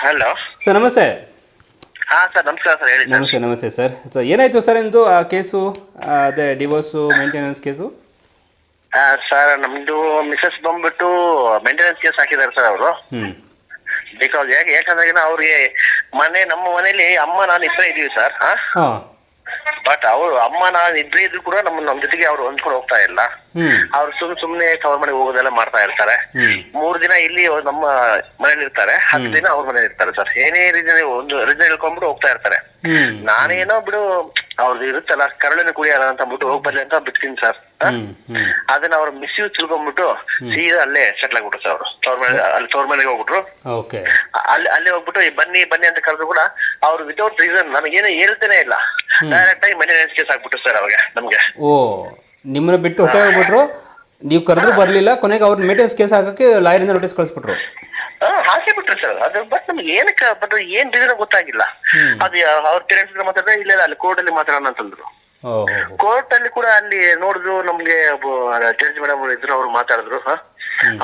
Hello sir ನಮಸ್ತೆ. ಹಾಂ sir ನಮಸ್ಕಾರ ಸರ್, ಹೇಳಿ ಸರ್. ನಮಸ್ತೆ ಸರ್. ಸೊ ಏನಾಯಿತು ಸರ್ ನಿಮ್ಮದು ಆ ಕೇಸು, ಅದೇ ಡಿವೋರ್ಸು ಮೇಂಟೆನೆನ್ಸ್ ಕೇಸು? ಸರ್ ನಮ್ಮದು ಮಿಸಸ್ ಬಂದ್ಬಿಟ್ಟು ಮೇಂಟೆನೆನ್ಸ್ ಕೇಸ್ ಹಾಕಿದ್ದಾರೆ ಸರ್ ಅವರು. ಬಿಕಾಸ್ ಯಾಕಂದ್ರೆ ಅವ್ರಿಗೆ ನಮ್ಮ ಮನೇಲಿ ಅಮ್ಮ ನಾನು ಇಬ್ಬರೇ ಇದೀವಿ ಸರ್. ಹಾಂ. ಬಟ್ ಅವರು ಅಮ್ಮ ನಾನು ಇಬ್ಬರೇ ಇದ್ರು ಕೂಡ ನಮ್ಮ ಜೊತೆಗೆ ಅವ್ರು ಹೊಂದ್ಕೊಂಡು ಹೋಗ್ತಾ ಇಲ್ಲ. ಅವ್ರು ಸುಮ್ನೆ ತವ್ರ ಮನೆಗೆ ಹೋಗೋದೆಲ್ಲ ಮಾಡ್ತಾ ಇರ್ತಾರೆ. 3 ದಿನ ಇಲ್ಲಿ ನಮ್ಮ ಮನೇಲಿ ಇರ್ತಾರೆ, 10 ದಿನ ಅವ್ರ ಮನೇಲಿ ಇರ್ತಾರೆ ಸರ್. ಏನೇ ರೀಸನ್ ಒಂದು ರೀಸನ್ ಹೇಳ್ಕೊಂಡ್ಬಿಟ್ಟು ಹೋಗ್ತಾ ಇರ್ತಾರೆ. ನಾನೇನೋ ಬಿಡು ಅವ್ರದ್ದು ಇರುತ್ತಲ್ಲ ಕರಳಿನ ಕುಡಿಯಲ್ಲ ಅಂತ ಅಂದ್ಬಿಟ್ಟು ಹೋಗ್ಬರ್ಲಿ ಅಂತ ಬಿಡ್ತೀನಿ ಸರ್. ಅದನ್ನ ಅವ್ರು ಮಿಸ್ಯೂಸ್ ತಿಳ್ಕೊಂಡ್ಬಿಟ್ಟು ಸೀದಾ ಅಲ್ಲೇ ಸೆಟ್ಲ್ ಆಗ್ಬಿಟ್ರು ಸರ್. ಅವರು ತವ್ರ ಮನೆಗೆ ಹೋಗ್ಬಿಟ್ರು. ಅಲ್ಲಿ ಹೋಗ್ಬಿಟ್ಟು ಬನ್ನಿ ಬನ್ನಿ ಅಂತ ಕರೆದ್ರು ಕೂಡ ಅವ್ರು ವಿತೌಟ್ ರೀಸನ್ ನನಗೇನು ಹೇಳ್ತೇನೆ ಇಲ್ಲ, ಡೈರೆಕ್ಟ್ ಆಗಿ ಮೇಂಟೆನೆನ್ಸ್ ಕೇಸ್ ಹಾಕ್ಬಿಟ್ಟು ಸರ್ ಅವಾಗ ನಮ್ಗೆ. ಓ, ನಿಮ್ಮನ್ನ ಬಿಟ್ಟು ಹೊಟ್ಟೆ ಹೋಗ್ಬಿಟ್ರು, ನೀವು ಕರೆದ್ರು ಬರಲಿಲ್ಲ, ಕೊನೆಗೆ ಅವ್ರ ಮೇಂಟೆನೆನ್ಸ್ ಕೇಸ್ ಹಾಕಕ್ಕೆ ಲಾಯರಿಂದ ನೋಟಿಸ್ ಕಳಿಸ್ಬಿಟ್ರು. ಹಾಕಿ ಬಿಟ್ರು ಸರ್. ಅದು ಬಟ್ ನಮ್ಗೆ ಏನಕ್ಕೆ ಬಟ್ ಏನ್ ರೀಸನ್ ಗೊತ್ತಾಗಿಲ್ಲ. ಅದು ಅವ್ರ ಪೇರೆಂಟ್ಸ್ ಮಾತಾಡಿದ್ರೆ ಇಲ್ಲ ಅಲ್ಲಿ ಕೋರ್ಟ್ ಅಲ್ಲಿ ಮಾತಾಡೋಣ ಅಂತಂದ್ರು. ಕೋರ್ಟ್ ಅಲ್ಲಿ ಕೂಡ ಅಲ್ಲಿ ನೋಡಿದ್ರು, ನಮ್ಗೆ ಜಡ್ಜ್ ಮೇಡಮ್ ಇದ್ರು, ಅವ್ರು ಮಾತಾಡಿದ್ರು.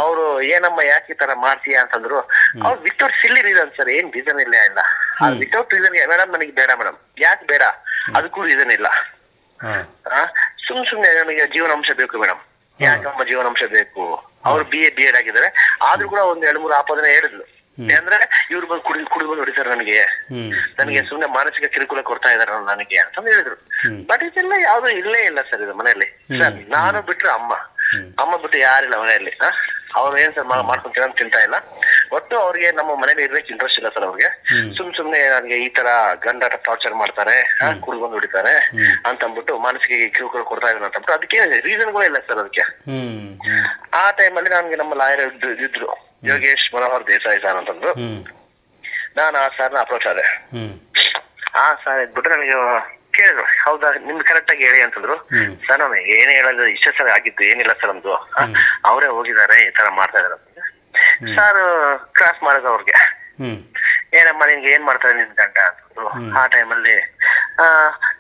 ಅವ್ರು ಏನಮ್ಮ ಯಾಕೆ ಈ ತರ ಮಾಡ್ತೀಯಾ ಅಂತಂದ್ರು. ಅವ್ರು ವಿತೌಟ್ ಸಿಲ್ಲಿ ರೀಸನ್ ಸರ್, ಏನ್ ರೀಸನ್ ಇಲ್ಲ ಇಲ್ಲ. ವಿತೌಟ್ ರೀಸನ್ ಮೇಡಮ್ ನನಗೆ ಬೇಡ ಮೇಡಮ್, ಯಾಕೆ ಬೇಡ ಅದಕ್ಕೂ ರೀಸನ್ ಇಲ್ಲ. ಸುಮ್ನೆ ನನಗೆ ಜೀವನಾಂಶ ಬೇಕು ಮೇಡಮ್, ಯಾಕಮ್ಮ ಜೀವನಾಂಶ ಬೇಕು. ಅವ್ರು BA ಆಗಿದ್ದಾರೆ, ಆದ್ರೂ ಕೂಡ ಒಂದ್ 2-3 ಆಪಾದನೆ ಹೇಳಿದ್ಲು. ಅಂದ್ರೆ ಇವ್ರು ಬಂದು ಕುಡಿದು ಬಂದು ಹೊಡಿತಾರೆ ನನಗೆ ಸುಮ್ನೆ ಮಾನಸಿಕ ಕಿರುಕುಳ ಕೊಡ್ತಾ ಇದಾರೆ ನನಗೆ ಅಂತ ಹೇಳಿದ್ರು. ಬಟ್ ಇದೆಲ್ಲ ಯಾವ್ದು ಇಲ್ಲೇ ಇಲ್ಲ ಸರ್ ಇದು ಮನೆಯಲ್ಲಿ. ಸರ್ ನಾನು ಬಿಟ್ರೆ ಅಮ್ಮ ಬಿಟ್ಟು ಯಾರಿಲ್ಲ ಮನೆಯಲ್ಲಿ. ಅವ್ರು ಏನ್ ಸರ್ ಮಾಡ್ಕೊಂತೀರ ಅಂತ ತಿಂತಾ ಇಲ್ಲ. ಒಟ್ಟು ಅವ್ರಿಗೆ ನಮ್ಮ ಮನೇಲಿ ಇರ್ಬೇಕು ಇಂಟ್ರೆಸ್ಟ್ ಇಲ್ಲ ಸರ್ ಅವ್ರಿಗೆ. ಸುಮ್ನೆ ನನಗೆ ಈ ತರ ಗಂಡ ಟಾರ್ಚರ್ ಮಾಡ್ತಾರೆ, ಕುಡಿದು ಬಂದು ಹೊಡಿತಾರೆ ಅಂತ ಅಂದ್ಬಿಟ್ಟು ಮಾನಸಿಕ ಕಿರುಕುಳ ಕೊಡ್ತಾ ಇದ್ದಾರೆ ಅಂತ ಅಂದ್ಬಿಟ್ಟು ಅದಕ್ಕೆ ರೀಸನ್ಗಳೇ ಇಲ್ಲ ಸರ್ ಅದಕ್ಕೆ. ಆ ಟೈಮಲ್ಲಿ ನನ್ಗೆ ನಮ್ಮ ಲಾಯರ್ ಇದ್ರು, ಯೋಗೇಶ್ ಮನೋಹರ್ ದೇಸಾಯಿ ಸರ್ ಅಂತಂದ್ರು. ನಾನು ಆ ಸರ್ನ ಅಪ್ರೋಚ್ ಆದೆ. ಆ ಸರ್ ಇದ್ಬಿಟ್ಟು ನನಗೆ ಕೇಳಿದ್ರು, ಹೌದಾ ನಿಮ್ದು ಕರೆಕ್ಟ್ ಆಗಿ ಹೇಳಿ ಅಂತಂದ್ರು. ಸರ್ ನಾನು ಏನೇ ಹೇಳೋದು ಇಷ್ಟೇ ಸರ್ ಆಗಿದ್ದು, ಏನಿಲ್ಲ ಸರ್ ನಮ್ದು, ಅವರೇ ಹೋಗಿದ್ದಾರೆ ಈ ತರ ಮಾಡ್ತಾ ಇದಾರೆ ಅಂತ. ಸರ್ ಕ್ರಾಸ್ ಮಾಡೋದು ಅವ್ರಿಗೆ, ಏನಮ್ಮ ನಿನ್ಗೆ ಏನ್ ಮಾಡ್ತಾರೆ ನಿನ್ ಗಂಡ ಅಂತಂದ್ರು. ಆ ಟೈಮಲ್ಲಿ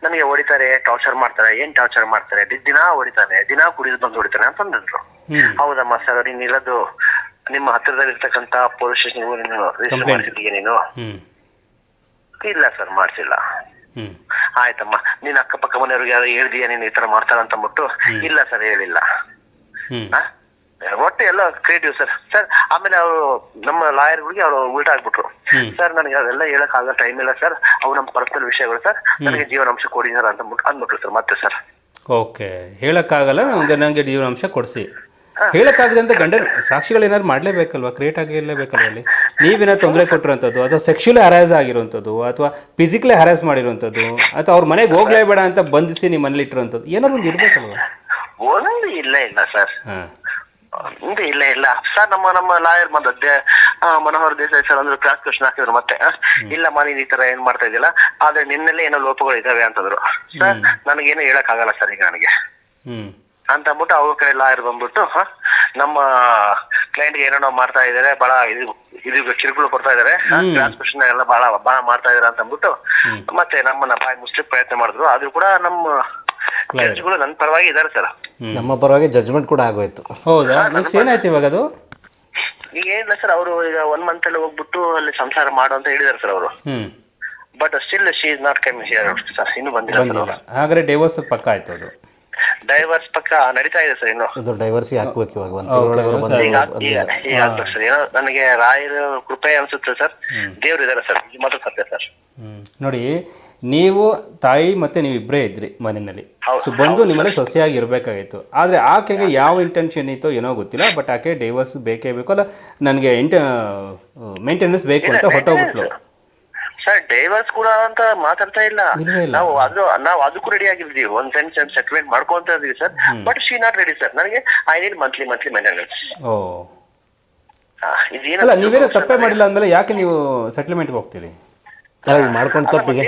ನನಗೆ ಹೊಡಿತಾರೆ, ಟಾರ್ಚರ್ ಮಾಡ್ತಾರೆ. ಏನ್ ಟಾರ್ಚರ್ ಮಾಡ್ತಾರೆ? ದಿನಾ ಹೊಡಿತಾನೆ, ದಿನಾ ಕುಡಿದು ಬಂದು ಹೊಡಿತಾನೆ ಅಂತಂದ್ರು. ಹೌದಮ್ಮ ಸರ್, ನೀನ್ ಇಲ್ಲದು ನಿಮ್ಮ ಹತ್ತಿರದಲ್ಲಿ ಇರ್ತಕ್ಕಂತ ಪೊಲೀಸ್ ಸ್ಟೇಷನ್ ನೀನು ರಿಜಿಸ್ಟರ್ ಮಾಡಿಸಿದೀಯ ನೀನು? ಇಲ್ಲ ಸರ್ ಮಾಡ್ಸಿಲ್ಲ. ಆಯ್ತಮ್ಮ, ನೀನ್ ಅಕ್ಕಪಕ್ಕ ಮನೆಯವ್ರಿಗೆ ಯಾರು ಹೇಳ್ದೀಯ ನೀನ್ ಈ ತರ ಮಾಡ್ತಾರ ಅಂತ ಅಂದ್ಬಿಟ್ಟು? ಇಲ್ಲ ಸರ್ ಹೇಳಿಲ್ಲ. ಒಟ್ಟು ಎಲ್ಲ ಕ್ರಿಯೇಟಿವ್ ಸರ್. ಆಮೇಲೆ ಅವರು ನಮ್ಮ ಲಾಯರ್ಗಳಿಗೆ ಅವ್ರು ಉಲ್ಟಾ ಆಗ್ಬಿಟ್ರು. ಸರ್ ನನಗೆ ಅದೆಲ್ಲ ಹೇಳಕ್ ಆಗೋ ಟೈಮ್ ಇಲ್ಲ ಸರ್, ಅವು ನಮ್ಮ ಪರ್ಸನಲ್ ವಿಷಯಗಳು ಸರ್, ನನಗೆ ಜೀವನಾಂಶ ಕೊಡಿ ಸರ್ ಅಂತ ಅಂದ್ಬಿಟ್ರು ಸರ್ ಮತ್ತೆ ಸರ್. ಓಕೆ, ಹೇಳಕ್ಕಾಗಲ್ಲ ನಂಗೆ ಜೀವನಾಂಶ ಕೊಡಿಸಿ. ಹೇಳಕ್ಕಾಗದಂತ ಗಂಡ ಸಾಕ್ಷಿಗಳು ಏನಾದ್ರು ಮಾಡಲೇಬೇಕಲ್ವಾ, ಕ್ರಿಯೇಟ್ ಆಗಿರಲೇಬೇಕಲ್ವ ಅಲ್ಲಿ. ನೀವೇನಾದ್ರು ತೊಂದರೆ ಕೊಟ್ಟಿರೋಂಥದ್ದು, ಅಥವಾ ಸೆಕ್ಷುಲಿ ಹರಾಸ್ ಆಗಿರೋಂಥದ್ದು, ಅಥವಾ ಫಿಸಿಕಲಿ ಹರಾಸ್ ಮಾಡಿರೋಂಥದ್ದು, ಅಥವಾ ಅವ್ರ ಮನೆಗೆ ಹೋಗ್ಲೇಬೇಡ ಅಂತ ಬಂಧಿಸಿ ನಿಮ್ಮ ಮನೇಲಿ ಇಟ್ಟಿರೋಂಥದ್ದು ಏನಾದ್ರು ಒಂದು ಇರ್ಬೇಕಲ್ವ? ಒಂದು ಇಲ್ಲ ಸರ್, ಇಲ್ಲ ಸರ್. ನಮ್ಮ ಲಾಯರ್ ಬಂದದ್ದೆ ಮನೋಹರ್ ದೇಸಾಯಿ ಸರ್ ಅಂದ್ರೆ ಕ್ಲಾಸ್ ಕ್ವಶನ್ ಹಾಕಿದ್ರು ಮತ್ತೆ. ಇಲ್ಲಮ್ಮ ನೀನ್ ಈ ತರ ಏನ್ ಮಾಡ್ತಾ ಇದ್ದಿಲ್ಲ, ಆದ್ರೆ ನಿನ್ನೆಲ್ಲೇ ಏನೋ ಲೋಪಗಳು ಇದಾವೆ ಅಂತಂದ್ರು. ಸರ್ ನನಗೇನು ಹೇಳಕ್ ಆಗಲ್ಲ ಸರ್ ಈಗ ನನಗೆ ಅಂತ ಅಂದ್ಬಿಟ್ಟು ಅವ್ರ ಕಡೆ ಲಾಯರ್ ಬಂದ್ಬಿಟ್ಟು ನಮ್ಮ ಕ್ಲೈಂಟ್ಗೆ ಏನೋ ಮಾಡ್ತಾ ಇದಾರೆ, ಬಹಳ ಇದು ಕಿರುಕುಳ ಕೊಡ್ತಾ ಇದಾರೆ, ಕ್ಲಾಸ್ ಕ್ವಶನ್ ಎಲ್ಲ ಬಹಳ ಮಾಡ್ತಾ ಇದಾರೆ ಅಂತ ಅಂದ್ಬಿಟ್ಟು ಮತ್ತೆ ನಮ್ಮನ್ನ ಬಾಯಿ ಮುಚ್ಚಲಿಕ್ಕೆ ಪ್ರಯತ್ನ ಮಾಡಿದ್ರು. ಆದ್ರೂ ಕೂಡ ನಮ್ಮ ಜಡ್ಜ್ಗಳು ನನ್ನ ಪರವಾಗಿ ಇದಾರೆ ಸರ್. ನಮ್ಮ ಪರವಾಗಿ ಜಡ್ಜ್ಮೆಂಟ್ ಕೂಡ ಆಗೋಯ್ತು. ಹೌದಾ? ನೆಕ್ಸ್ಟ್ ಏನಾಯ್ತು ಇವಾಗ? ಅದು ಈಗ ಏನಿಲ್ಲ ಸರ್, ಅವರು ಈಗ 1 ಮಂತ್ ಅಲ್ಲಿ ಹೋಗ್ಬಿಟ್ಟು ಅಲ್ಲಿ ಸಂಸಾರ ಮಾಡು ಅಂತ ಹೇಳಿದಾರೆ ಸರ್ ಅವರು. But still she is not coming here sir, ಇನ್ನು ಬಂದಿಲ್ಲ. ಹಾಗಾದ್ರೆ ಡೈವೋರ್ಸ್ ಪಕ್ಕ ಆಯ್ತು? ಅದು ಡೈವರ್ಸ್ ಪಕ್ಕ ನಡೀತಾ ಇದೆ ಸರ್. ಇನ್ನು ಇದು ಡೈವರ್ಸ್ ಹಾಕ್ಬೇಕು ಇವಾಗ ಈಗ ಆಗ್ಬೇಕು ಸರ್. ಏನೋ ನನಗೆ ರಾಯರ ಕೃಪೆ ಅನ್ಸುತ್ತೆ ಸರ್, ದೇವ್ರು ಇದಾರೆ ಸರ್, ಮಾತ್ರ ಸತ್ಯ ಸರ್. ನೋಡಿ, ನೀವು ತಾಯಿ ಮತ್ತೆ ನೀವು ಇಬ್ಬರೇ ಇದ್ರಿ ಮನೆಯಲ್ಲಿ. ಸೊ ಬಂದು ನಿಮ್ಮಲ್ಲಿ ಸೊಸೆಯಾಗಿ ಇರಬೇಕಾಗಿತ್ತು. ಆದರೆ ಆಕೆಗೆ ಯಾವ ಇಂಟೆನ್ಷನ್ ಇತ್ತೋ ಏನೋ ಗೊತ್ತಿಲ್ಲ, ಬಟ್ ಆಕೆ ಡೈವರ್ಸ್ ಬೇಕೇ ಬೇಕು, ಅಲ್ಲ ನನಗೆ ಮೇಂಟೆನೆನ್ಸ್ ಬೇಕು ಅಂತ ಹೊಟ್ಟೋಗ್ಬಿಟ್ಲು ಸರ್. ಡೈವರ್ಸ್ ಕೂಡ ಅಂತ ಮಾತಾಡ್ತಾ ಇಲ್ಲ ನಾವು. ಅದಕ್ಕೂ ರೆಡಿ ಆಗಿರ್ತೀವಿ, ಒಂದ್ ಸೆಟಲ್ಮೆಂಟ್ ಮಾಡ್ಕೊಂತ ಇದೀವಿ sir. But she not ready sir. ನನಗೆ ಐ ನೀಡ್ ಮಂತ್ಲಿ ಮೇಂಟೆನೆನ್ಸ್. ಅಲ್ಲ, ನೀವೇನೋ ತಪ್ಪೇ ಮಾಡಿಲ್ಲ ಅಂದ್ಮೇಲೆ ಯಾಕೆ ನೀವು ಸೆಟಲ್ಮೆಂಟ್ಗೆ ಹೋಗ್ತೀರಿ? ಮಾಡ್ಕೊಂಡು ತಪ್ಪಿಗೆ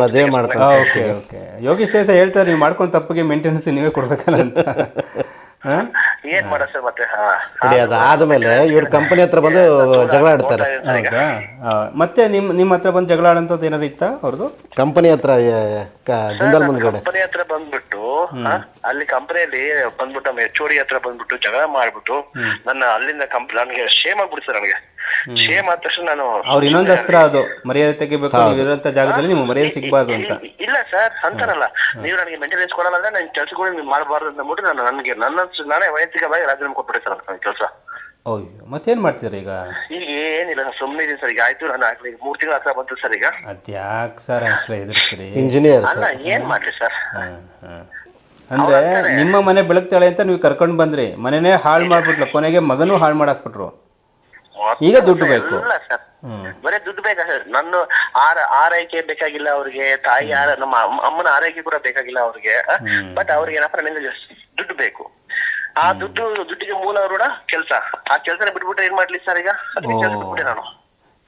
ಮದುವೆ ಮಾಡ್ಕೊಂಡು. ಓಕೆ, ಯೋಗೇಶ್ ದೇಸಾಯಿ ಹೇಳ್ತಾರೆ, ನೀವು ಮಾಡ್ಕೊಂಡು ತಪ್ಪಿಗೆ ಮೇಂಟೆನೆನ್ಸ್ ನೀವೇ ಕೊಡ್ಬೇಕಲ್ಲ ಅಂತ. ಏನ್ ಮಾಡ ಸರ್ ಮತ್ತೆ ಅದಾದ್ಮೇಲೆ ಇವ್ರ ಕಂಪನಿ ಹತ್ರ ಬಂದು ಜಗಳ ಆಡ್ತಾರೆ. ಹೌದಾ? ಮತ್ತೆ ನಿಮ್ಮ ಹತ್ರ ಬಂದು ಜಗಳ ಆಡೋಂಥದ್ದು ಏನಾದ್ರು ಇತ್ತಾ ಅವ್ರದ್ದು? ಕಂಪನಿ ಹತ್ರ ಜಿಂದಾಲ್ ಮುಂದ್ಗಡೆ ಕಂಪನಿ ಹತ್ರ ಬಂದ್ಬಿಟ್ಟು ಅಲ್ಲಿ ಕಂಪನಿಯಲ್ಲಿ ಬಂದ್ಬಿಟ್ಟು HOD ಹತ್ರ ಬಂದ್ಬಿಟ್ಟು ಜಗಳ ಮಾಡ್ಬಿಟ್ಟು ನನ್ನ ಅಲ್ಲಿಂದ ನನಗೆ ಶೇಮ್ ಆಗ್ಬಿಡ್ತು ನನಗೆ. ಶೇಮ್ ಆದ ತಕ್ಷಣ ನಾನು ಅವ್ರು ಇನ್ನೊಂದು ಅಸ್ತ್ರ ಅದು ಮರ್ಯಾದೆ ತೆಗಿಬೇಕು, ನೀವು ಇರೋಂಥ ಜಾಗದಲ್ಲಿ ನಿಮ್ಗೆ ಮರ್ಯಾದೆ ಸಿಗಬಾರ್ದು ಅಂತ. ಇಲ್ಲ ಸರ್ ಅಂತಾರಲ್ಲ, ನೀವು ನನಗೆ ಮೇಂಟೆನೆನ್ಸ್ ಕೊಡಲ್ಲ ಅಂದ್ರೆ ನನ್ನ ಕೆಲಸಗಳು ನೀವು ಮಾಡಬಾರ್ದು ಅಂದ್ಬಿಟ್ಟು ನನಗೆ ನಾನೇ ವೈಯಕ್ತಿಕವಾಗಿ ರಾಜೀನಾಮೆ ಕೊಟ್ಬಿಟ್ಟೆ ಸರ್ ನನ್ನ ಕೆಲಸ. ಅಯ್ಯೋ ಮತ್ತೇನು ಮಾಡ್ತೀರಾ ಈಗ? ಈಗ ಏನಿಲ್ಲ ಸರ್, ಸುಮ್ಮನೆ ಇದೀನಿ ಸರ್. ಈಗ ಆಯ್ತು, ನಾನು ಆಗ್ಲಿ 3 ತಿಂಗಳ ಹತ್ರ ಬಂತು ಸರ್. ಈಗ ಅದ್ಯಾಕೆ ಸರ್ ಅನ್ಸಲ ಎದುರ್ತೀರಿ? ಇಂಜಿನಿಯರ್ ಅಲ್ಲ, ಏನ್ ಮಾಡ್ಲಿ ಸರ್. ಅಂದ್ರೆ ನಿಮ್ಮ ಮನೆ ಬೆಳಗ್ತಾಳೆ ಅಂತ ನೀವು ಕರ್ಕೊಂಡು ಬಂದ್ರಿ, ಮನೆನೇ ಹಾಳು ಮಾಡ್ಬಿಟ್ಲು, ಕೊನೆಗೆ ಮಗನೂ ಹಾಳು ಮಾಡಾಕ್ಬಿಟ್ರು. ಈಗ ದುಡ್ಡು ಬೇಕು. ಇಲ್ಲ ಸರ್, ಬರೀ ದುಡ್ಡು ಬೇಕಾ ಸರ್? ನನ್ನ ಆರೈಕೆ ಬೇಕಾಗಿಲ್ಲ ಅವ್ರಿಗೆ, ತಾಯಿ ನಮ್ಮ ಅಮ್ಮನ ಆರೈಕೆ ಕೂಡ ಬೇಕಾಗಿಲ್ಲ ಅವ್ರಿಗೆ. ಬಟ್ ಅವ್ರಿಗೆ ಏನಪ್ಪ, ನನಗೆ ದುಡ್ಡು ಬೇಕು. ಆ ದುಡ್ಡಿಗೆ ಮೂಲ ಋಣ ಕೆಲಸ. ಆ ಕೆಲಸನ ಬಿಟ್ಬಿಟ್ರೆ ಏನ್ ಮಾಡ್ಲಿ ಸರ್? ಈಗ ಕೆಲಸ ಬಿಟ್ಬಿಟ್ಟೆ ನಾನು.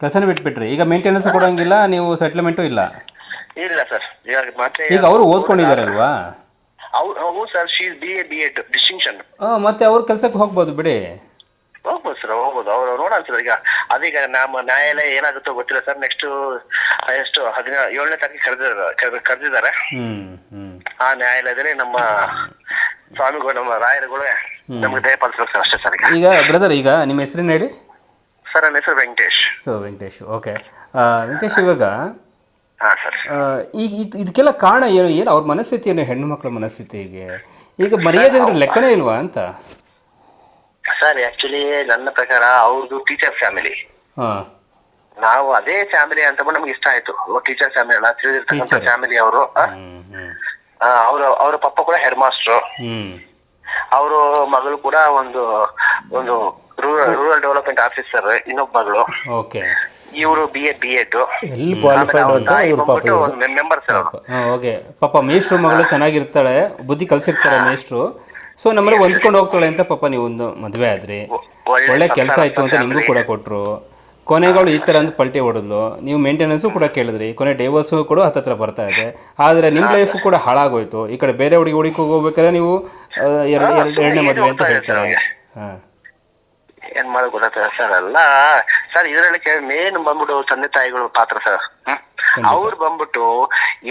ಕೆಲಸನ ಬಿಟ್ಬಿಟ್ರಿ, ಈಗ ಮೇಂಟೆನೆನ್ಸ್ ಕೊಡಂಗಿಲ್ಲ, ನೀವು ಸೆಟ್ಲ್ಮೆಂಟು ಇಲ್ಲ. ಇಲ್ಲ ಸರ್, ಮತ್ತೆ ಈಗ ಅವರು ಓದ್ಕೊಂಡಿದಾರಲ್ವಾ? ಹೌದು ಸರ್, BA ಡಿಸ್ಟಿಂಕ್ಷನ್. ಮತ್ತೆ ಅವ್ರ ಕೆಲ್ಸಕ್ಕೆ ಹೋಗ್ಬೋದು ಬಿಡಿ. ಹೋಗ್ಬೋದು ಸರ್, ಹೋಗ್ಬೋದು. ಅವ್ರು ನೋಡೋಣ ಸರ್. ಈಗ ಅದೀಗ ನಮ್ಮ ನ್ಯಾಯಾಲಯ ಏನಾಗುತ್ತೋ ಗೊತ್ತಿಲ್ಲ ಸರ್. ನೆಕ್ಸ್ಟ್ ಎಷ್ಟು 17ನೇ ತಾರೀಕು ಕರೆದಿದ್ದಾರೆ. ಆ ನ್ಯಾಯಾಲಯದಲ್ಲಿ ನಮ್ಮ ಸ್ವಾಮಿಗಳು, ನಮ್ಮ ರಾಯರುಗಳು ನಮ್ಗೆ ದಯಪಾಲಿಸ್ಬೇಕು ಸರ್, ಅಷ್ಟೇ ಸರ್. ಈಗ ಬ್ರದರ್, ಈಗ ನಿಮ್ಮ ಹೆಸರೇನು ಹೇಳಿ ಸರ್? ನನ್ನ ಹೆಸರು ವೆಂಕಟೇಶ್. ವೆಂಕಟೇಶ್, ಓಕೆ. ವೆಂಕಟೇಶ್, ಇವಾಗ ಹಾಂ ಸರ್, ಈಗ ಇದಕ್ಕೆಲ್ಲ ಕಾರಣ ಏನು ಅವ್ರ ಮನಸ್ಥಿತಿ ಏನು, ಹೆಣ್ಣು ಮಕ್ಕಳ ಮನಸ್ಥಿತಿಗೆ ಈಗ ಮರ್ಯಾದೆ ಅಂದ್ರೆ ಲೆಕ್ಕನೇ ಇಲ್ವಾ ಅಂತ? ಸರ್ ಆಕ್ಚುಲಿ ನನ್ನ ಪ್ರಕಾರ ಅವ್ರದ್ದು ಟೀಚರ್ ಫ್ಯಾಮಿಲಿ. ನಾವು ಅದೇ ಫ್ಯಾಮಿಲಿ ಅಂತ ನಮ್ಗೆ ಇಷ್ಟ ಆಯ್ತು. ಟೀಚರ್ ಫ್ಯಾಮಿಲಿ ಅಲ್ಲ, ತಿಳಿದಿರ್ತಕ್ಕಂಥ ಫ್ಯಾಮಿಲಿ ಅವರು. ಅವ್ರ ಪಪ್ಪ ಕೂಡ ಹೆಡ್ ಮಾಸ್ಟ್ರು. ಅವರು ಮಗಳು ಕೂಡ ಒಂದು ರೂರಲ್ ಡೆವಲಪ್ಮೆಂಟ್ ಆಫೀಸರ್, ಇನ್ನೊಬ್ಬ ಮಗಳು. ಇವರು BA B.Ed ಮೆಂಬರ್ ಸರ್ ಅವರು. ಓಕೆ, ಪಾಪ ಮೇಷ್ಟ್ರು ಮಗಳು ಚೆನ್ನಾಗಿರ್ತಾಳೆ, ಬುದ್ಧಿ ಕಲ್ಸಿರ್ತಾರೆ ಮೇಷ್ಟ್ರು. ಸೊ ನಮ್ಮಲ್ಲಿ ಹೊಂದ್ಕೊಂಡು ಹೋಗ್ತಾಳೆ ಅಂತ ಪಾಪ ನೀವು ಒಂದು ಮದುವೆ ಆದ್ರಿ, ಒಳ್ಳೆ ಕೆಲಸ ಆಯ್ತು ಅಂತ ನಿಮಗೂ ಕೂಡ ಕೊಟ್ಟರು. ಕೊನೆಗಳು ಈ ಥರ ಅಂತ ಪಲ್ಟಿ ಹೊಡೆದ್ಲು, ನೀವು ಮೇಂಟೆನೆನ್ಸು ಕೂಡ ಕೇಳಿದ್ರಿ, ಕೊನೆ ಡೈವರ್ಸು ಕೂಡ ಹತ್ತತ್ರ ಬರ್ತಾ ಇದೆ. ಆದರೆ ನಿಮ್ಮ ಲೈಫು ಕೂಡ ಹಾಳಾಗೋಯ್ತು. ಈ ಕಡೆ ಬೇರೆ ಹುಡುಗಿ ಹೋಗ್ಬೇಕಾದ್ರೆ ನೀವು ಎರಡನೇ ಮದುವೆ ಅಂತ ಹೇಳ್ತಾರೆ. ಏನ್ ಮಾಡೋದು ಗೊತ್ತಾಗ್ತದೆ ಸರ್? ಅಲ್ಲ ಸರ್, ಇದರಲ್ಲಿ ಮೇನ್ ಬಂದ್ಬಿಟ್ಟು ತಂದೆ ತಾಯಿಗಳು ಪಾತ್ರ ಸರ್. ಅವ್ರು ಬಂದ್ಬಿಟ್ಟು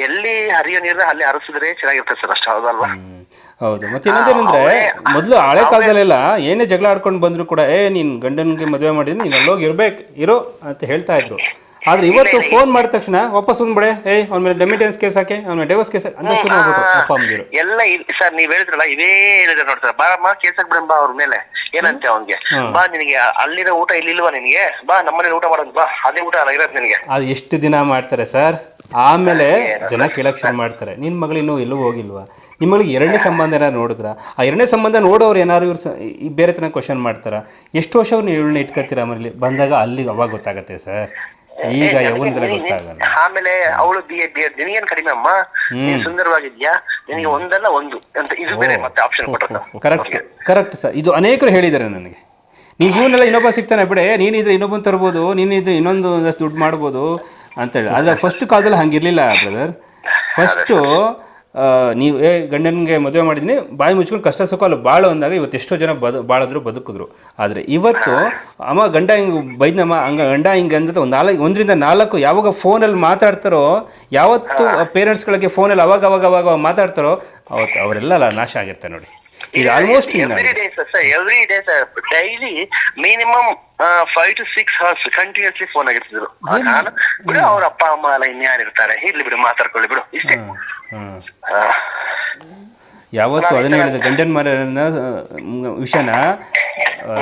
ಎಲ್ಲಿ ಹರಿಯೋ ನೀರ ಅಲ್ಲಿ ಹರಿಸಿದ್ರೆ ಚೆನ್ನಾಗಿರ್ತದೆ ಸರ್, ಅಷ್ಟೇ. ಹೌದಲ್ವಾ? ಹೌದು. ಮತ್ತೆ ಇನ್ನೊಂದೇನಂದ್ರೆ, ಮೊದಲು ಹಳೆ ಕಾಲದಲ್ಲೆಲ್ಲ ಏನೇ ಜಗಳ ಆಡ್ಕೊಂಡು ಬಂದ್ರು ಕೂಡ ನೀನ್ ಗಂಡನಿಗೆ ಮದುವೆ ಮಾಡಿದ್ರೆ ನೀನು ಅಲ್ಲೋಗಿ ಇರೋ ಅಂತ ಹೇಳ್ತಾ ಇದ್ರು. ಆದ್ರೆ ಇವತ್ತು ಫೋನ್ ಮಾಡಿದ ತಕ್ಷಣ ವಾಪಸ್ ಬಂದ್ಬಿಡೆ, ಅವ್ನ ಮೇಲೆ ಡೆಮಿಟೆನ್ಸ್ ಕೇಸ್ ಹಾಕಿ, ಅವ್ನ ಮೇಲೆ ಡೈವರ್ಸ್ ಕೇಸ್ ಅಂತ ಶುರು ಮಾಡ್ಬಿಟ್ರು ಅಪ್ಪ ಅಮ್ಮಂದಿರು ಎಲ್ಲ. ಸರ್ ನೀವ್ ಹೇಳಿದ್ರಲ್ಲ, ಇದೇ ಹೇಳಿದ್ರೆ ನೋಡ್ತಾರೆ, ಬಾರಮ್ಮ ಕೇಸ್ ಹಾಕ್ಬಿಡ ಬಾ ಅವ್ರ ಮೇಲೆ. ಏನಂತೆ ಅವ್ನಿಗೆ, ಬಾ ನಿನಗೆ ಅಲ್ಲಿರೋ ಊಟ ಇಲ್ಲಿಲ್ವಾ ನಿನಗೆ, ಬಾ ನಮ್ಮನೇಲಿ ಊಟ ಮಾಡೋದು, ಬಾ ಅದೇ ಊಟ ಇರೋದು ನಿನಗೆ. ಅದು ಎಷ್ಟು ದಿನ ಮಾಡ್ತಾರೆ ಸರ್? ಆಮೇಲೆ ಜನ ಕೇಳಕ್ ಶುರು ಮಾಡ್ತಾರೆ, ನಿನ್ನ ಮಗಳು ಇನ್ನೂ ಎಲ್ಲೂ ಹೋಗಿಲ್ವಾ, ನಿಮ್ಮ ಮಗಳಿಗೆ ಎರಡನೇ ಸಂಬಂಧ ಏನಾದ್ರು ನೋಡಿದ್ರ? ಆ ಎರಡನೇ ಸಂಬಂಧ ನೋಡೋರು ಏನಾದ್ರು ಇವ್ರು ಬೇರೆ ಥರ ಕ್ವಶನ್ ಮಾಡ್ತಾರ? ಎಷ್ಟು ವರ್ಷ ಅವ್ರು ನೀವು ಇಟ್ಕೊತೀರ ಮನೇಲಿ? ಬಂದಾಗ ಅಲ್ಲಿಗೆ ಅವಾಗ ಗೊತ್ತಾಗತ್ತೆ ಸರ್, ಈಗ ಯಾವಂದ್ರೆ ಗೊತ್ತಾಗಲ್ಲ. ಆಮೇಲೆ ಅವಳು ನಿನಗೇನು ಕಡಿಮೆ ಅಮ್ಮ, ನೀನ್ ಸುಂದರವಾಗಿದ್ಯಾ, ನಿನಗೆ ಒಂದಲ್ಲ ಒಂದು ಅಂತ ಇದು ಬೇರೆ ಮತ್ತೆ ಆಪ್ಷನ್ ಕೊಟ್ಟರು. ಕರೆಕ್ಟ್ ಸರ್, ಇದು ಅನೇಕರು ಹೇಳಿದ್ದಾರೆ ನನಗೆ. ನೀವು ಇವನ್ನೆಲ್ಲ ಇನ್ನೊಬ್ಬ ಸಿಗ್ತಾನೆ ಬಿಡೆ, ನೀನಿದ್ರೆ ಇನ್ನೊಬ್ಬನ ತರ್ಬೋದು, ನೀನಿದ್ರೆ ಇನ್ನೊಂದು ಒಂದಷ್ಟು ದುಡ್ಡು ಮಾಡ್ಬೋದು ಅಂತೇಳಿ. ಆದರೆ ಫಸ್ಟ್ ಕಾಲದಲ್ಲಿ ಹಂಗಿರಲಿಲ್ಲ ಬ್ರದರ್. ಫಸ್ಟು ನೀವು ಗಂಡನಿಗೆ ಮದುವೆ ಮಾಡಿದ್ದೀನಿ, ಬಾಯಿ ಮುಚ್ಕೊಂಡು ಕಷ್ಟ ಸುಖ ಅಲ್ಲಿ ಬಾಳು ಅಂದಾಗ ಇವತ್ತು ಎಷ್ಟೋ ಜನ ಬಾಳಿದ್ರು, ಬದುಕಿದ್ರು. ಆದರೆ ಇವತ್ತು ಅಮ್ಮ ಗಂಡ ಹಿಂಗೆ ಬೈದಮ್ಮ, ಗಂಡ ಹಿಂಗೆ ಅಂದ್ರೆ 1 ರಿಂದ 4 ಯಾವಾಗ ಫೋನಲ್ಲಿ ಮಾತಾಡ್ತಾರೋ, ಯಾವತ್ತು ಪೇರೆಂಟ್ಸ್ಗಳಿಗೆ ಫೋನಲ್ಲಿ ಅವಾಗ ಮಾತಾಡ್ತಾರೋ ಅವತ್ತು ಅವರೆಲ್ಲ ನಾಶ ಆಗಿರ್ತಾರೆ ನೋಡಿ. ಇದು almost every day sir, daily minimum 5 to 6 hours continuously phone ಆಗಿರ್ತಿದ್ರು. ನಾನು ಬಿಡು, ಅವ್ರ ಅಪ್ಪ ಅಮ್ಮ ಎಲ್ಲ ಇನ್ಯಾರು ಇರ್ತಾರೆ, ಇರ್ಲಿ ಬಿಡು, ಮಾತಾಡ್ಕೊಳ್ಳಿ ಬಿಡು, ಇಷ್ಟೇ. ಯಾವತ್ತು ಅದನ್ನ ಹೇಳಿದ ಗಂಡನ ಮನೆಯ ವಿಷಯನ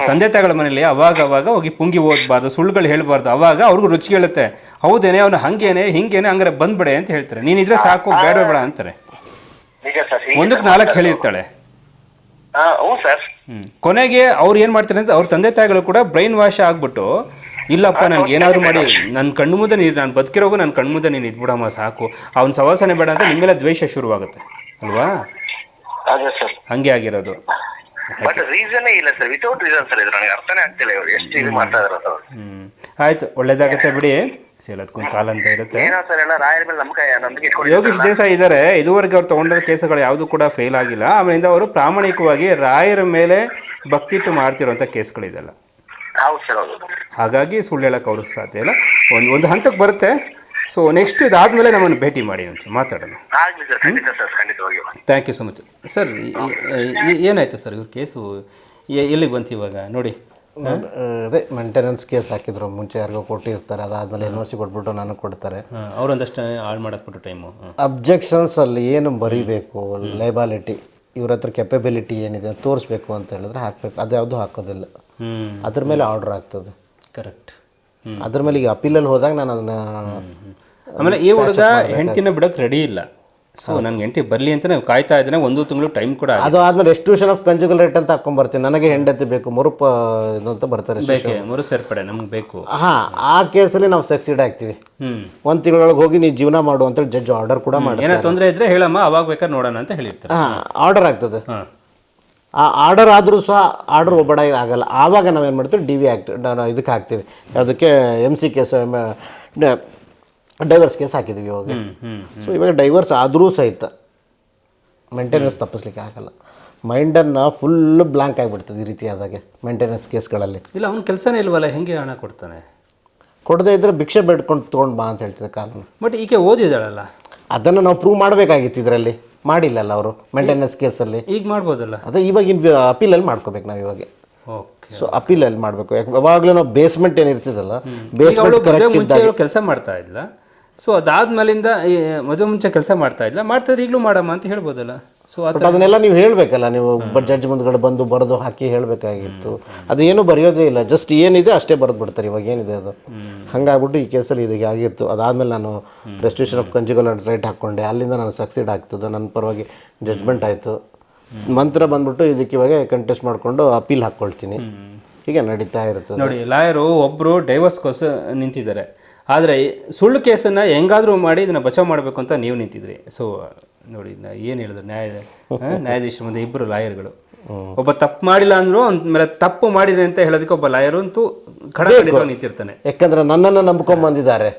ತಂದೆ ತಾಯಿಗಳ ಮನೇಲಿ ಅವಾಗ ಹೋಗಿ ಪುಂಗಿ ಓದಬಾರ್ದು, ಸುಳ್ಳುಗಳು ಹೇಳ್ಬಾರ್ದು. ಅವಾಗ ಅವ್ರಿಗೂ ರುಚಿ ಹೇಳುತ್ತೆ, ಹೌದೇನೆ ಅವನು ಹಂಗೇನೆ ಹಿಂಗೇನೆ ಹಂಗಾರೆ ಬಂದ್ಬಿಡೆ ಅಂತ ಹೇಳ್ತಾರೆ. ನೀನಿದ್ರೆ ಸಾಕು, ಬೇಡ ಅಂತಾರೆ. 1ಕ್ಕೆ 4 ಹೇಳಿರ್ತಾಳೆ. ಕೊನೆಗೆ ಅವ್ರು ಏನ್ ಮಾಡ್ತಾರೆ ಅಂತ ಅವ್ರ ತಂದೆ ತಾಯಿಗಳು ಕೂಡ ಬ್ರೈನ್ ವಾಶ್ ಆಗ್ಬಿಟ್ಟು, ಇಲ್ಲಪ್ಪ ನನ್ಗೆ ಏನಾದ್ರು ಮಾಡಿ ನನ್ನ ಕಣ್ಣು ಮುಂದೆ ನಾನು ಬದುಕಿರೋಗು ನನ್ನ ಕಣ್ಣು ಮುಂದೆ ನೀನು ಇದ್ಬಿಡಮ್ಮ ಸಾಕು, ಅವ್ನ ಸವಾಸನೆ ಬೇಡ ಅಂತ ನಿಮ್ಮೆಲ್ಲ ದ್ವೇಷ ಶುರುವಾಗುತ್ತೆ ಅಲ್ವಾ? ಹಂಗೆ ಆಗಿರೋದು. ಆಯ್ತು, ಒಳ್ಳೇದಾಗತ್ತೆ ಬಿಡಿ, ಸೇಲತ್ಕೊಂಡ್ ಕಾಲ ಅಂತ ಇರುತ್ತೆ. ಯೋಗೀಶ್ ದೇಸಾಯಿ ಇದ್ದಾರೆ, ಇದುವರೆಗೆ ಅವ್ರು ತಗೊಂಡ ಕೇಸುಗಳು ಯಾವುದು ಕೂಡ ಫೇಲ್ ಆಗಿಲ್ಲ. ಆಮೇಲಿಂದ ಅವರು ಪ್ರಾಮಾಣಿಕವಾಗಿ ರಾಯರ ಮೇಲೆ ಭಕ್ತಿ ಇಟ್ಟು ಮಾಡ್ತಿರೋಂಥ ಕೇಸ್ಗಳಿದೆಲ್ಲ. ಹಾಗಾಗಿ ಸುಳ್ಳು ಹೇಳಕ್ಕೆ ಅವ್ರಿಗೆ ಸಾಧ್ಯ ಇಲ್ಲ. ಒಂದು ಹಂತಕ್ಕೆ ಬರುತ್ತೆ. ಸೊ ನೆಕ್ಸ್ಟ್ ಇದಾದ್ಮೇಲೆ ನಮ್ಮನ್ನು ಭೇಟಿ ಮಾಡಿ ಮಾತಾಡೋಣ. Thank you so much sir. ಏನಾಯ್ತು ಸರ್ ಇವ್ರ ಕೇಸು ಎಲ್ಲಿಗೆ ಬಂತು ಇವಾಗ ನೋಡಿ? ಅದೇ ಮೇಂಟೆನೆನ್ಸ್ ಕೇಸ್ ಹಾಕಿದ್ರು ಮುಂಚೆ ಯಾರಿಗೋ ಕೊಟ್ಟಿರ್ತಾರೆ, ಅದಾದಮೇಲೆ NOC ಕೊಟ್ಬಿಟ್ಟು ನನಗೆ ಕೊಡ್ತಾರೆ. ಅವರೊಂದಷ್ಟು ಹಾಳು ಮಾಡಕ್ಬಿಟ್ಟು ಟೈಮು. ಅಬ್ಜೆಕ್ಷನ್ಸ್ ಅಲ್ಲಿ ಏನು ಬರೀಬೇಕು, ಲೈಬಾಲಿಟಿ, ಇವ್ರ ಹತ್ರ ಕೆಪಬಿಲಿಟಿ ಏನಿದೆ ತೋರಿಸ್ಬೇಕು ಅಂತ ಹೇಳಿದ್ರೆ ಹಾಕಬೇಕು. ಅದು ಯಾವುದು ಹಾಕೋದಿಲ್ಲ, ಅದ್ರ ಮೇಲೆ ಆರ್ಡರ್ ಆಗ್ತದೆ. ಕರೆಕ್ಟ್. ಅದ್ರ ಮೇಲೆ ಈಗ ಅಪೀಲಲ್ಲಿ ಹೋದಾಗ ನಾನು ಅದನ್ನ ಆಮೇಲೆ ಈ ಹುಡುಗ ಹೆಂಡ್ತಿನ ಬಿಡೋಕೆ ರೆಡಿ ಇಲ್ಲ. ಸೊ ನಂಗೆ ಹೆಂಡತಿ ಬರಲಿ ಅಂತ ನಾವು ಕಾಯ್ತಾ ಇದ್ದೇನೆ, 1 ತಿಂಗಳು ಟೈಮ್ ಕೂಡ ಅದು ಆದ್ಮೇಲೆ ರೆಸ್ಟಿಟ್ಯೂಷನ್ ಆಫ್ ಕಂಜುಗಲ್ ರೈಟ್ ಅಂತ ಹಾಕೊಂಡ್ಬರ್ತೀನಿ. ನನಗೆ ಹೆಂಡತಿ ಬೇಕು, ಮರುಪ ಇದು ಅಂತ ಬರ್ತಾರೆ, ಮರು ಸೇರ್ಪಡೆ ನಮ್ಗೆ ಬೇಕು. ಆ ಕೇಸಲ್ಲಿ ನಾವು ಸಕ್ಸೀಡ್ ಆಗ್ತೀವಿ. 1 ತಿಂಗಳೊಳಗೆ ಹೋಗಿ ನೀವು ಜೀವನ ಮಾಡು ಅಂತೇಳಿ ಜಡ್ಜ್ ಆರ್ಡರ್ ಕೂಡ ಮಾಡಿ, ಏನೋ ತೊಂದರೆ ಇದ್ರೆ ಹೇಳಮ್ಮ, ಅವಾಗ ಬೇಕಾದ್ರೆ ನೋಡೋಣ ಅಂತ ಹೇಳಿರ್ತಾರೆ. ಆರ್ಡರ್ ಆಗ್ತದೆ. ಆ ಆರ್ಡರ್ ಆದರೂ ಸಹ ಆರ್ಡರ್ ಒಬ್ಬಡ ಆಗಲ್ಲ. ಆವಾಗ ನಾವೇನು ಮಾಡ್ತೀವಿ, DV ಆ್ಯಕ್ಟ್ ಇದಕ್ಕೆ ಹಾಕ್ತೀವಿ. ಅದಕ್ಕೆ MC ಕೇಸ್, ಡೈವರ್ಸ್ ಕೇಸ್ ಹಾಕಿದ್ದೀವಿ ಇವಾಗ. ಸೊ ಇವಾಗ ಡೈವರ್ಸ್ ಆದರೂ ಸಹಿತ ಮೇಂಟೆನೆನ್ಸ್ ತಪ್ಪಿಸ್ಲಿಕ್ಕೆ ಆಗಲ್ಲ. ಮೈಂಡನ್ನು ಫುಲ್ಲು ಬ್ಲ್ಯಾಂಕ್ ಆಗಿಬಿಡ್ತದೆ ಈ ರೀತಿ ಆದಾಗೆ ಮೇಂಟೆನೆನ್ಸ್ ಕೇಸ್ಗಳಲ್ಲಿ. ಇಲ್ಲ, ಅವ್ನ ಕೆಲಸನೇ ಇಲ್ವಲ್ಲ, ಹೆಂಗೆ ಹಣ ಕೊಡ್ತಾನೆ? ಕೊಡದೇ ಇದ್ದರೆ ಭಿಕ್ಷೆ ಬೇಡ್ಕೊಂಡು ತೊಗೊಂಡು ಬಾ ಅಂತ ಹೇಳ್ತಿದ್ದೆ ಕಾನೂನು. ಬಟ್ ಈಕೆ ಓದಿದಾಳಲ್ಲ, ಅದನ್ನು ನಾವು ಪ್ರೂವ್ ಮಾಡಬೇಕಾಗಿತ್ತು. ಇದರಲ್ಲಿ ಮಾಡಿಲ್ಲಲ್ಲ ಅವರು ಮೇಂಟೆನೆನ್ಸ್ ಕೇಸಲ್ಲಿ. ಈಗ ಮಾಡ್ಬೋದಲ್ಲ? ಅದೇ ಇವಾಗಿನ ಅಪೀಲಲ್ಲಿ ಮಾಡ್ಕೋಬೇಕು ನಾವು ಇವಾಗ. ಓಕೆ. ಸೊ ಅಪೀಲಲ್ಲಿ ಮಾಡಬೇಕು. ಯಾವಾಗಲೂ ನಾವು ಬೇಸ್ಮೆಂಟ್ ಏನಿರ್ತದಲ್ಲ, ಬೇಸ್ಮೆಂಟ್ ಕರೆಕ್ಟ್ ಇದ್ದಾಗ ಕೆಲಸ ಮಾಡ್ತಾ ಇಲ್ಲ. ಸೊ ಅದಾದ್ಮೇಲಿಂದ ಮದುವೆ ಮುಂಚೆ ಕೆಲಸ ಮಾಡ್ತಾ ಇಲ್ಲ, ಮಾಡ್ತಾರೆ ಈಗಲೂ ಮಾಡಮ್ಮ ಅಂತ ಹೇಳ್ಬೋದಲ್ಲ. ಸೊ ಅದನ್ನೆಲ್ಲ ನೀವು ಹೇಳಬೇಕಲ್ಲ, ನೀವು ಜಡ್ಜ್ ಮುಂದ್ಗಡೆ ಬಂದು ಬರೆದು ಹಾಕಿ ಹೇಳಬೇಕಾಗಿತ್ತು. ಅದೇನು ಬರೆಯೋದೇ ಇಲ್ಲ, ಜಸ್ಟ್ ಏನಿದೆ ಅಷ್ಟೇ ಬರೆದು ಬಿಡ್ತಾರೆ. ಇವಾಗ ಏನಿದೆ ಅದು ಹಂಗಾಗ್ಬಿಟ್ಟು ಈ ಕೇಸಲ್ಲಿ ಇದಕ್ಕೆ ಆಗಿತ್ತು. ಅದಾದಮೇಲೆ ನಾನು ರೆಸ್ಟಿಟ್ಯೂಷನ್ ಆಫ್ ಕಂಜುಗಲ್ ರೈಟ್ ಹಾಕ್ಕೊಂಡೆ, ಅಲ್ಲಿಂದ ನಾನು ಸಕ್ಸೀಡ್ ಆಗ್ತದೆ, ನನ್ನ ಪರವಾಗಿ ಜಡ್ಜ್ಮೆಂಟ್ ಆಯಿತು. ನಂತರ ಬಂದ್ಬಿಟ್ಟು ಇದಕ್ಕೆ ಇವಾಗ ಕಂಟೆಸ್ಟ್ ಮಾಡಿಕೊಂಡು ಅಪೀಲ್ ಹಾಕ್ಕೊಳ್ತೀನಿ. ಹೀಗೆ ನಡೀತಾ ಇರ್ತದೆ. ನೋಡಿ, ಲಾಯರು ಒಬ್ಬರು ಡೈವರ್ಸ್ಗೋಸ್ಕರ ನಿಂತಿದ್ದಾರೆ, ಆದರೆ ಸುಳ್ಳು ಕೇಸನ್ನು ಹೆಂಗಾದರೂ ಮಾಡಿ ಇದನ್ನು ಬಚಾವ್ ಮಾಡಬೇಕು ಅಂತ ನೀವು ನಿಂತಿದ್ರಿ. ಸೊ ನೋಡಿ, ಏನು ಹೇಳಿದ್ರು ನ್ಯಾಯಾಧೀಶರ ಮುಂದೆ ಇಬ್ಬರು ಲಾಯರ್ಗಳು. ಒಬ್ಬ ತಪ್ಪು ಮಾಡಿಲ್ಲ ಅಂದ್ರು ಮೇಲೆ ತಪ್ಪು ಮಾಡಿದೆ ಅಂತ ಹೇಳೋದಕ್ಕೆ ಒಬ್ಬ ಲಾಯರು ಅಂತೂ ಖಂಡಿತವಾಗಿ ನಿಂತಿರ್ತಾನೆ. ಯಾಕಂದ್ರೆ ನನ್ನನ್ನು ನಂಬ್ಕೊಂಡ್ ಬಂದಿದ್ದಾರೆ.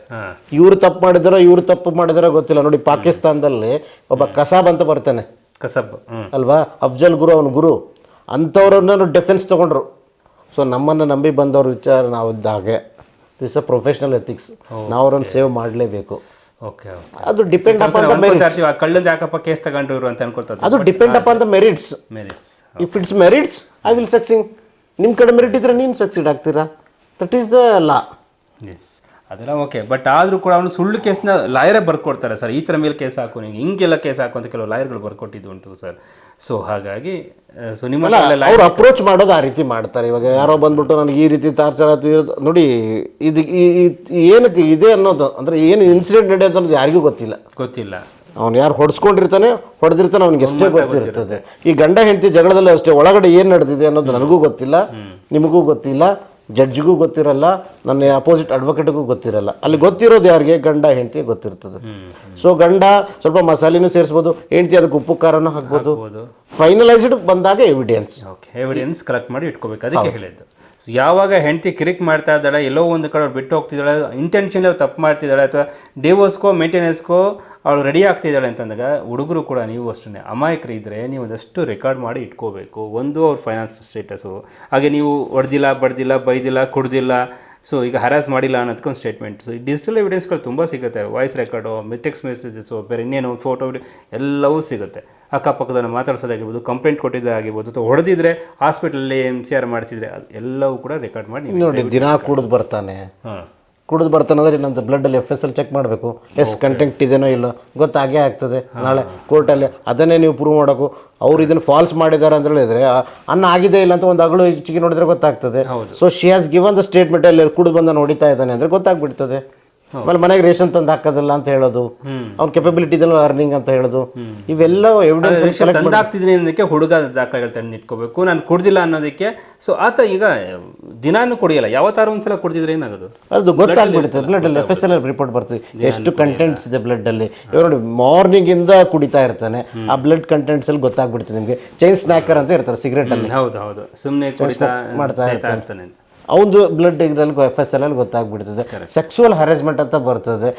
ಇವ್ರು ತಪ್ಪು ಮಾಡಿದಾರೋ ಗೊತ್ತಿಲ್ಲ. ನೋಡಿ, ಪಾಕಿಸ್ತಾನದಲ್ಲಿ ಒಬ್ಬ ಕಸಾಬ್ ಅಂತ ಬರ್ತಾನೆ, ಕಸಬ್ ಅಲ್ವಾ, ಅಫ್ಜಲ್ ಗುರು ಅವನ ಗುರು, ಅಂಥವ್ರನ್ನ ಡಿಫೆನ್ಸ್ ತೊಗೊಂಡ್ರು. ಸೊ ನಮ್ಮನ್ನು ನಂಬಿ ಬಂದವ್ರ ವಿಚಾರ ನಾವು ಇದ್ದಾಗೆ ದಿಸ್ ಅ ಪ್ರೊಫೆಷನಲ್ ಎಥಿಕ್ಸ್, ನಾವು ಅವ್ರನ್ನ ಸೇವ್ ಮಾಡಲೇಬೇಕು. ಓಕೆ. ಅದು ಡಿಪೆಂಡ್ ಅಪಾನ್ ದ ಮೆರಿಟ್ಸ್. ಕಳ್ಳದ ಯಾಕಪ್ಪ ಕೇಸ್ ತಗೊಂಡ್ರು ಅಂತ ಅನ್ಕೊಳ್ತಾರೆ. ಅದು depend upon the merits. If it's merits I will succeed. ನಿಮ್ಮ ಕಡೆ ಮೆರಿಟ್ ಇದ್ರೆ ನೀನು ಸಕ್ಸೀಡ್ ಆಗ್ತೀರಾ. That is the law. Yes, ಅದೆಲ್ಲ ಓಕೆ. ಬಟ್ ಆದರೂ ಕೂಡ ಅವನು ಸುಳ್ಳು ಕೇಸ್ನ ಲಾಯರೇ ಬರ್ಕೊಡ್ತಾರೆ ಸರ್, ಈ ಥರ ಮೇಲೆ ಕೇಸ್ ಹಾಕು, ನೀವು ಹಿಂಗೆಲ್ಲ ಕೇಸ್ ಹಾಕು ಅಂತ ಕೆಲವು ಲಾಯರ್ಗಳು ಬರ್ಕೊಟ್ಟಿದ್ದು ಉಂಟು ಸರ್. ಸೊ ಹಾಗಾಗಿ ಸೊ ನಿಮ್ಮ ಅವ್ರು ಅಪ್ರೋಚ್ ಮಾಡೋದು ಆ ರೀತಿ ಮಾಡ್ತಾರೆ. ಇವಾಗ ಯಾರೋ ಬಂದ್ಬಿಟ್ಟು ನನಗೆ ಈ ರೀತಿ ಟಾರ್ಚರ್ ಆಯ್ತು ನೋಡಿ, ಇದು ಏನಕ್ಕೆ ಇದೆ ಅನ್ನೋದು, ಅಂದರೆ ಏನು ಇನ್ಸಿಡೆಂಟ್ ನಡೆಯೋದು ಅನ್ನೋದು ಯಾರಿಗೂ ಗೊತ್ತಿಲ್ಲ. ಅವ್ನು ಯಾರು ಹೊಡೆದಿರ್ತಾನೆ ಅವ್ನಿಗೆ ಎಷ್ಟೇ ಗೊತ್ತಿರ್ತದೆ. ಈ ಗಂಡ ಹೆಂಡತಿ ಜಗಳದಲ್ಲೂ ಅಷ್ಟೇ, ಒಳಗಡೆ ಏನು ನಡೆದಿದೆ ಅನ್ನೋದು ನನಗೂ ಗೊತ್ತಿಲ್ಲ, ನಿಮಗೂ ಗೊತ್ತಿಲ್ಲ, ಜಡ್ಜ್ಗೂ ಗೊತ್ತಿರಲ್ಲ, ನನ್ನ ಅಪೋಸಿಟ್ ಅಡ್ವೊಕೇಟ್ಗೂ ಗೊತ್ತಿರಲ್ಲ. ಅಲ್ಲಿ ಗೊತ್ತಿರೋದು ಯಾರಿಗೆ? ಗಂಡ ಹೆಂಡತಿ ಗೊತ್ತಿರ್ತದೆ. ಸೊ ಗಂಡ ಸ್ವಲ್ಪ ಮಸಾಲೆನೂ ಸೇರಿಸ್ಬೋದು, ಹೆಂಡತಿ ಅದಕ್ಕೆ ಉಪ್ಪು ಖಾರನೂ ಹಾಕ್ಬೋದು. ಫೈನಲೈಸ್ಡ್ ಬಂದಾಗ ಎವಿಡೆನ್ಸ್ ಕಲೆಕ್ಟ್ ಮಾಡಿ ಇಟ್ಕೋಬೇಕು. ಅದಕ್ಕೆ ಹೇಳಿದ್ದು, ಯಾವಾಗ ಹೆಂಡತಿ ಕಿರಿಕ್ ಮಾಡ್ತಾ ಇದ್ದಾಳೆ, ಎಲ್ಲೋ ಒಂದು ಕಡೆ ಬಿಟ್ಟು ಹೋಗ್ತಿದ್ದಾಳೆ, ಇಂಟೆನ್ಷನ್ ತಪ್ಪು ಮಾಡ್ತಿದ್ದಾಳೆ, ಅಥವಾ ಡಿವೋರ್ಸ್ಗೋ ಮೇಂಟೆನೆನ್ಸ್ಗೋ ಅವಳು ರೆಡಿ ಆಗ್ತಿದ್ದಾಳೆ ಅಂತಂದಾಗ, ಹುಡುಗರು ಕೂಡ ನೀವು ಅಷ್ಟೇ ಅಮಾಯಕರು ಇದ್ದರೆ ನೀವು ಒಂದಷ್ಟು ರೆಕಾರ್ಡ್ ಮಾಡಿ ಇಟ್ಕೋಬೇಕು. ಒಂದು ಅವ್ರ ಫೈನಾನ್ಸ್ ಸ್ಟೇಟಸು, ಹಾಗೆ ನೀವು ಹೊಡೆದಿಲ್ಲ, ಬಡ್ದಿಲ್ಲ, ಬೈದಿಲ್ಲ, ಕುಡ್ದಿಲ್ಲ, ಸೊ ಈಗ ಹರಾಸ್ ಮಾಡಿಲ್ಲ ಅನ್ನೋದಕ್ಕೊಂದು ಸ್ಟೇಟ್ಮೆಂಟ್. ಸೊ ಈ ಡಿಜಿಟಲ್ ಎವಿಡೆನ್ಸ್ಗಳು ತುಂಬ ಸಿಗುತ್ತೆ. ವಾಯ್ಸ್ ರೆಕಾರ್ಡು, ಟೆಕ್ಸ್ಟ್ ಮೆಸೇಜಸ್ಸು, ಬೇರೆ ಇನ್ನೇನು ಫೋಟೋ ವಿಡಿಯೋ ಎಲ್ಲವೂ ಸಿಗುತ್ತೆ. ಅಕ್ಕಪಕ್ಕದನ್ನು ಮಾತಾಡ್ಸೋದಾಗಿರ್ಬೋದು, ಕಂಪ್ಲೇಂಟ್ ಕೊಟ್ಟಿದ್ದಾಗಿರ್ಬೋದು, ಅಥವಾ ಹೊಡೆದಿದ್ರೆ ಹಾಸ್ಪಿಟಲಲ್ಲಿ MCR ಮಾಡಿಸಿದ್ರೆ ಎಲ್ಲವೂ ಕೂಡ ರೆಕಾರ್ಡ್ ಮಾಡಿ ನೋಡಿ. ದಿನ ಕುಡಿದು ಬರ್ತಾನೆ ಅಂದರೆ ನಮ್ಮದು ಬ್ಲಡ್ಡಲ್ಲಿ FSL ಚೆಕ್ ಮಾಡಬೇಕು, ಕಂಟೆಂಟ್ ಇದೆನೋ ಇಲ್ಲೋ ಗೊತ್ತಾಗೇ ಆಗ್ತದೆ ನಾಳೆ ಕೋರ್ಟಲ್ಲಿ. ಅದನ್ನೇ ನೀವು ಪ್ರೂವ್ ಮಾಡೋಕು. ಅವ್ರು ಇದನ್ನು ಫಾಲ್ಸ್ ಮಾಡಿದ್ದಾರೆ ಅಂತ ಹೇಳಿದ್ರೆ ಅನ್ನ ಆಗಿದೆ ಇಲ್ಲ ಅಂತ ಒಂದು ಅಗಳು ಹೆಚ್ಚಿಗೆ ನೋಡಿದ್ರೆ ಗೊತ್ತಾಗ್ತದೆ. So she has given the statement, ಅಲ್ಲಿ ಕುಡಿದು ಬಂದ ನೋಡಿತಾ ಇದ್ದಾನೆ ಅಂದರೆ ಗೊತ್ತಾಗ್ಬಿಡ್ತದೆ. ಆಮೇಲೆ ಮನೆಗೆ ರೇಷನ್ ತಂದು ಹಾಕೋದಿಲ್ಲ ಅಂತ ಹೇಳೋದು, ಅವ್ನ ಕೆಪಬಿಲಿಟಿ ಇದೆಲ್ಲ ಅರ್ನಿಂಗ್ ಅಂತ ಹೇಳೋದು, ಇವೆಲ್ಲ ಎವಿಡೆನ್ಸ್ ತಂದಾಗ್ತಿದ್ದೀನಿ ಅನ್ನೋದಕ್ಕೆ ಹುಡುಗ ದಾಖಲೆಗಳು ತಂದು ಇಟ್ಕೋಬೇಕು. ನಾನು ಕುಡ್ದಿಲ್ಲ ಅನ್ನೋದಕ್ಕೆ. ಸೊ ಆತ ಈಗ ದಿನಾನು ಕುಡಿಯಲ್ಲ, ಯಾವತ್ತಾರು ಒಂದ್ಸಲ ಕುಡಿದಿದ್ರೆ ಏನಾಗೋದು ಅದು ಗೊತ್ತಾಗ್ಬಿಡುತ್ತೆ. ಬ್ಲಡ್ಡಲ್ಲಿ FSL ರಿಪೋರ್ಟ್ ಬರ್ತದೆ, ಎಷ್ಟು ಕಂಟೆಂಟ್ಸ್ ಇದೆ ಬ್ಲಡ್ಡಲ್ಲಿ. ಇವಾಗ ನೋಡಿ, ಮಾರ್ನಿಂಗಿಂದ ಕುಡಿತಾ ಇರ್ತಾನೆ, ಆ ಬ್ಲಡ್ ಕಂಟೆಂಟ್ಸ್ ಅಲ್ಲಿ ಗೊತ್ತಾಗ್ಬಿಡ್ತದೆ ನಿಮಗೆ. ಚೈನ್ ಸ್ನ್ಯಾಕರ್ ಅಂತ ಇರ್ತಾರೆ ಸಿಗರೇಟಲ್ಲಿ. ಹೌದು, ಸುಮ್ಮನೆ ಮಾಡ್ತಾ ಇರ್ತಾನೆ ಅಂತ ಅವನು ಬ್ಲಡ್ ಇದ್ರಲ್ಲಿ FSL ಅಲ್ಲಿ ಗೊತ್ತಾಗ್ಬಿಡ್ತದೆ. ಸೆಕ್ಸುವಲ್ ಹರಾಸ್ಮೆಂಟ್ ಅಂತ ಬರ್ತದೆ.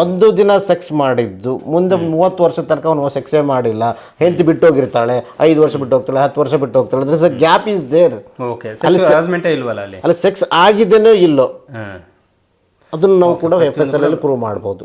ಒಂದು ದಿನ ಸೆಕ್ಸ್ ಮಾಡಿದ್ದು ಮುಂದೆ 30 ವರ್ಷದ ತನಕ ಅವನು ಸೆಕ್ಸೇ ಮಾಡಿಲ್ಲ, ಹೆಂಡತಿ ಬಿಟ್ಟು ಹೋಗಿರ್ತಾಳೆ, 5 ವರ್ಷ ಬಿಟ್ಟು ಹೋಗ್ತಾಳೆ, 10 ವರ್ಷ ಬಿಟ್ಟು ಹೋಗ್ತಾಳೆ, ಅದ್ರ ಗ್ಯಾಪ್ ಈಸ್ ದೇರ್. ಅಲ್ಲಿ ಸೆಕ್ಸ್ ಆಗಿದೆನೋ ಇಲ್ಲೋ ಅದನ್ನು ನಾವು ಕೂಡ FSL ಅಲ್ಲಿ ಪ್ರೂವ್ ಮಾಡ್ಬೋದು.